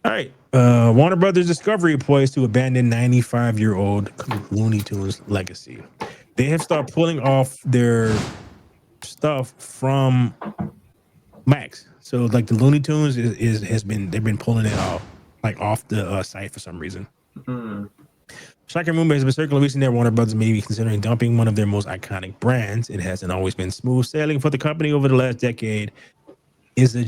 All right. Warner Brothers Discovery poised to abandon 95-year-old Looney Tunes legacy. They have started pulling off their stuff from Max. So like the Looney Tunes is has been they've been pulling it off like off the site for some reason. Mm. Shocking rumor has been circulating recently that Warner Brothers may be considering dumping one of their most iconic brands. It hasn't always been smooth sailing for the company over the last decade. Is a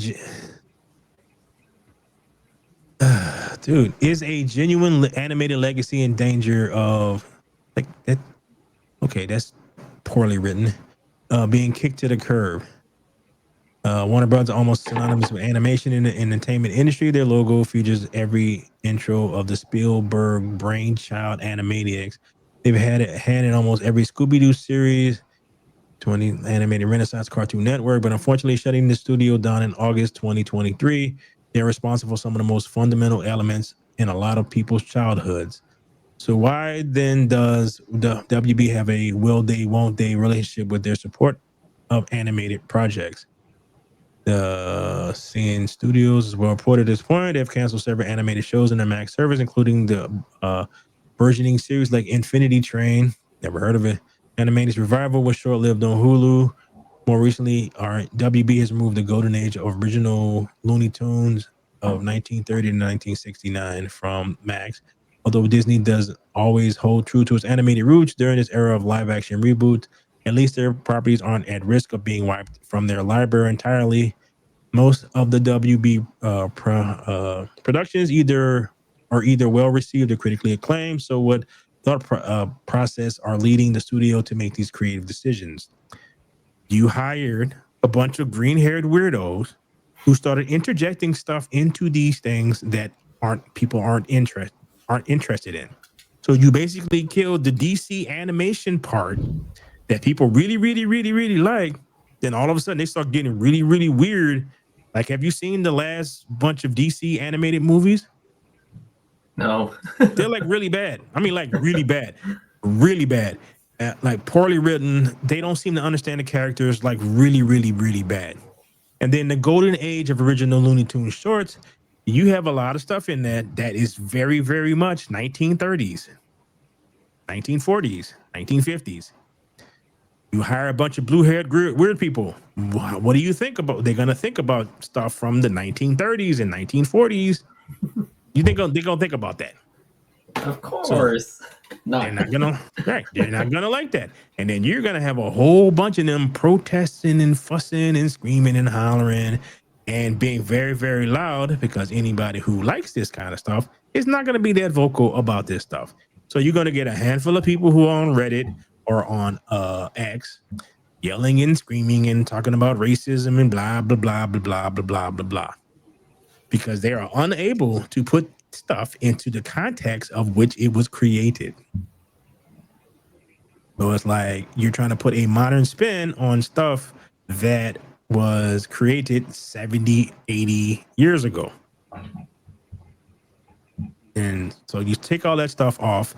dude is a genuine animated legacy in danger of like that? Okay, that's poorly written. Being kicked to the curb. Warner Brothers are almost synonymous with animation in the entertainment industry. Their logo features every intro of the Spielberg brainchild Animaniacs. They've had in almost every Scooby Doo series, 20 animated Renaissance Cartoon Network, but unfortunately shutting the studio down in August 2023. They're responsible for some of the most fundamental elements in a lot of people's childhoods. So why then does the WB have a will they won't they relationship with their support of animated projects? The CN Studios is well reported at this point. They've canceled several animated shows in their Max service, including the burgeoning series like Infinity Train. Never heard of it. Animated Revival was short lived on Hulu. More recently, our WB has removed the golden age of original Looney Tunes of 1930 to 1969 from Max. Although Disney does always hold true to its animated roots during this era of live action reboots, at least their properties aren't at risk of being wiped from their library entirely. Most of the WB productions either well received or critically acclaimed. So, what process are leading the studio to make these creative decisions? You hired a bunch of green haired weirdos who started interjecting stuff into these things that aren't interested in. So you basically killed the DC animation part that people really like. Then all of a sudden they start getting really weird. Like, have you seen the last bunch of DC animated movies? No. They're like really bad. I mean, like really bad. Like poorly written. They don't seem to understand the characters. Like really bad. And then the golden age of original Looney Tunes shorts, you have a lot of stuff in that is very much 1930s, 1940s, 1950s. You hire a bunch of blue-haired weird people. What do you think about? They're gonna think about stuff from the 1930s and 1940s. You think they're gonna think about that? Of So course. they're Not. not gonna right. They're not gonna like that. And then you're gonna have a whole bunch of them protesting and fussing and screaming and hollering and being very loud because anybody who likes this kind of stuff is not gonna be that vocal about this stuff. So you're gonna get a handful of people who are on Reddit or on X yelling and screaming and talking about racism and blah blah blah because they are unable to put stuff into the context of which it was created. So it's like you're trying to put a modern spin on stuff that was created 70, 80 years ago. And so you take all that stuff off.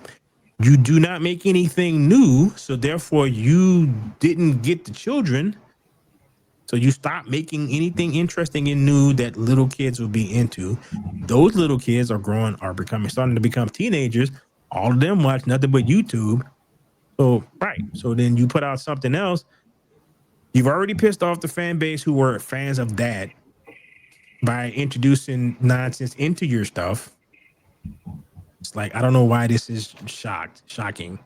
You do not make anything new. So therefore, you didn't get the children. So you stop making anything interesting and new that little kids will be into. Those little kids starting to become teenagers. All of them watch nothing but YouTube. So, right. So then you put out something else. You've already pissed off the fan base who were fans of that by introducing nonsense into your stuff. It's like, I don't know why this is shocking.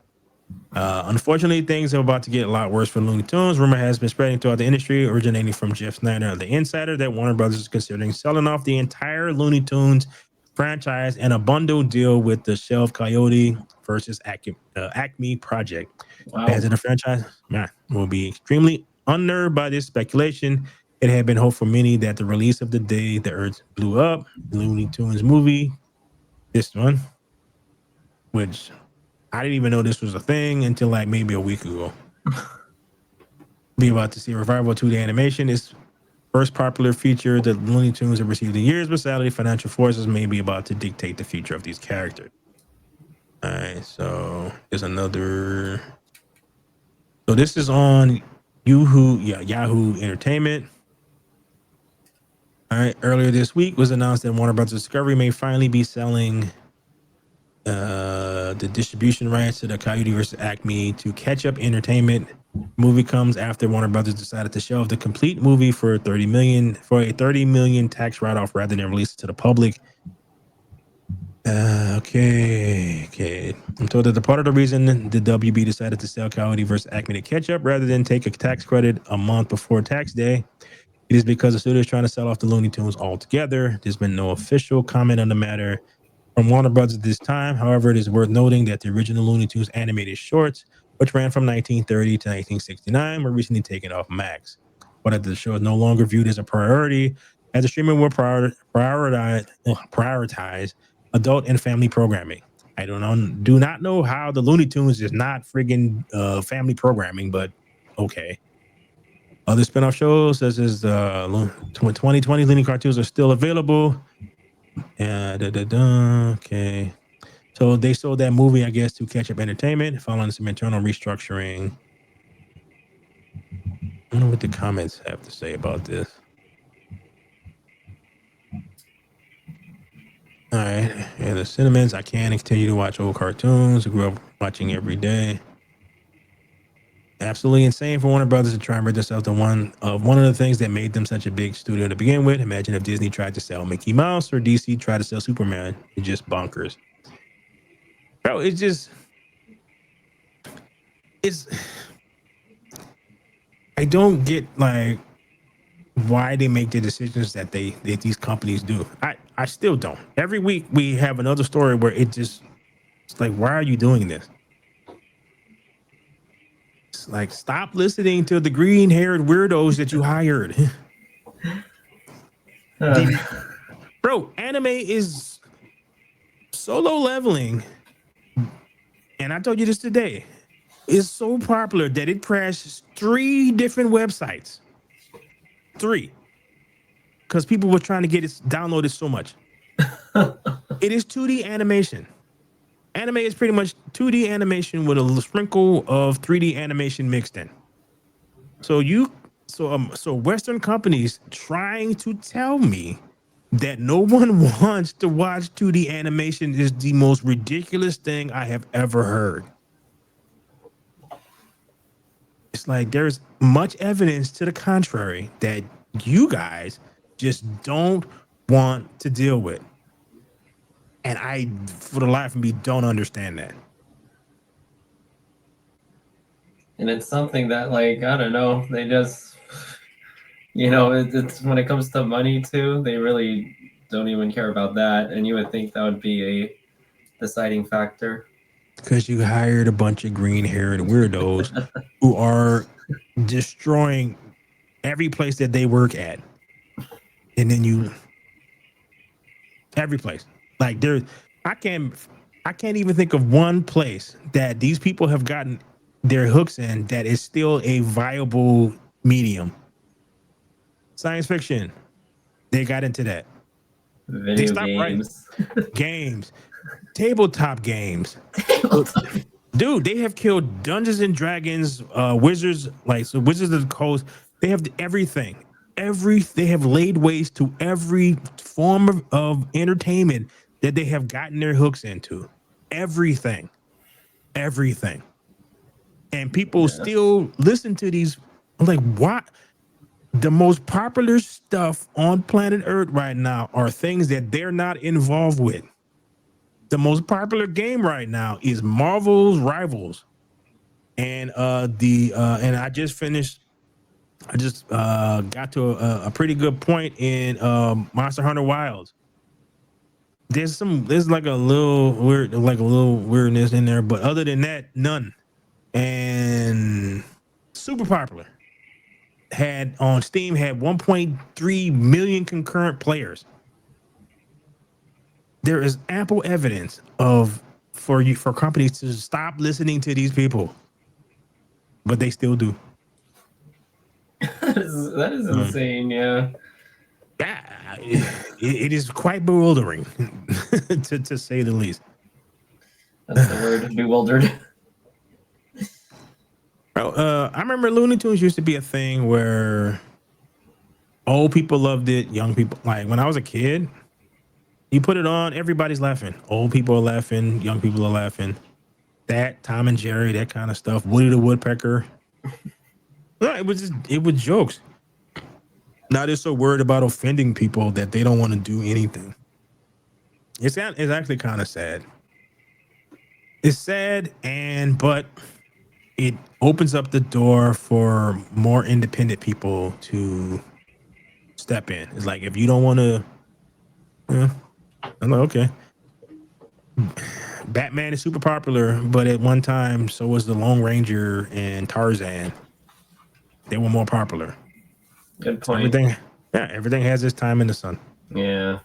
Unfortunately, things are about to get a lot worse for Looney Tunes. Rumor has been spreading throughout the industry, originating from Jeff Snyder of The Insider, that Warner Brothers is considering selling off the entire Looney Tunes franchise and a bundle deal with the Shelf Coyote versus Acme project. Wow. Fans of the franchise will be extremely unnerved by this speculation. It had been hoped for many that the release of the day the Earth blew up, Looney Tunes movie, this one, which I didn't even know this was a thing until like maybe a week ago. Be about to see a revival of 2D animation. Its first popular feature that Looney Tunes have received in years, but sadly, financial forces may be about to dictate the future of these characters. All right, so there's another. So this is on Yahoo Entertainment. All right. Earlier this week was announced that Warner Bros. Discovery may finally be selling the distribution rights to the Coyote versus Acme to Catch Up Entertainment. Movie comes after Warner Brothers decided to shelve the complete movie for a 30 million tax write-off rather than release it to the public. Okay. I'm told that the part of the reason the WB decided to sell Coyote versus Acme to Catch Up rather than take a tax credit a month before tax day, it is because the studio is trying to sell off the Looney Tunes altogether. There's been no official comment on the matter from Warner Bros. At this time. However, it is worth noting that the original Looney Tunes animated shorts, which ran from 1930 to 1969, were recently taken off Max. But that the show is no longer viewed as a priority, as the streaming will prioritize adult and family programming. I do not know how the Looney Tunes is not friggin' family programming, but okay. Other spinoff shows such as 2020 Looney cartoons are still available. Okay. So they sold that movie, I guess, to Catch Up Entertainment following some internal restructuring. I wonder what the comments have to say about this. All right. Yeah, the Cinnamons. I can continue to watch old cartoons. I grew up watching every day. Absolutely insane for Warner Brothers to try and rid themselves of one of the things that made them such a big studio to begin with. Imagine if Disney tried to sell Mickey Mouse or DC tried to sell Superman. It's just bonkers. Bro, it's I don't get like why they make the decisions that these companies do. I still don't. Every week we have another story where it's like, why are you doing this? It's like, stop listening to the green-haired weirdos that you hired. Bro, anime is solo leveling, and I told you this today. It's so popular that it crashed 3 different websites. 3. Because people were trying to get it downloaded so much. It is 2D animation. Anime is pretty much 2D animation with a sprinkle of 3D animation mixed in. So Western companies trying to tell me that no one wants to watch 2D animation is the most ridiculous thing I have ever heard. It's like there's much evidence to the contrary that you guys just don't want to deal with. And I, for the life of me, don't understand that. And it's something that, like, I don't know, they just, it's when it comes to money too, they really don't even care about that. And you would think that would be a deciding factor. Because you hired a bunch of green-haired weirdos who are destroying every place that they work at. And then every place. Like I can't even think of one place that these people have gotten their hooks in that is still a viable medium. Science fiction, they got into that. Video games. Games, tabletop games. Dude, they have killed Dungeons and Dragons, Wizards, Wizards of the Coast. They have everything. They have laid waste to every form of entertainment that they have gotten their hooks into. Everything. And people still listen to these. I'm like, what? The most popular stuff on planet Earth right now are things that they're not involved with. The most popular game right now is Marvel's Rivals. And and I just got to a pretty good point in Monster Hunter Wilds. There's like a little weirdness in there, but other than that, none. And super popular. Had on Steam had 1.3 million concurrent players. There is ample evidence for companies to stop listening to these people, but they still do. That is insane. Yeah. It is quite bewildering, to say the least. That's the word, bewildered. I remember Looney Tunes used to be a thing where Old people loved it. Young people, like when I was a kid, you put it on, everybody's laughing. Old people are laughing. Young people are laughing. That Tom and Jerry, that kind of stuff. Woody the Woodpecker. No, it was jokes. Now they're so worried about offending people that they don't want to do anything. It's actually kind of sad. It's sad, but it opens up the door for more independent people to step in. It's like if you don't want to, I'm like, okay. Batman is super popular, but at one time, so was the Lone Ranger and Tarzan. They were more popular. Good So point. everything has its time in the sun. Yeah.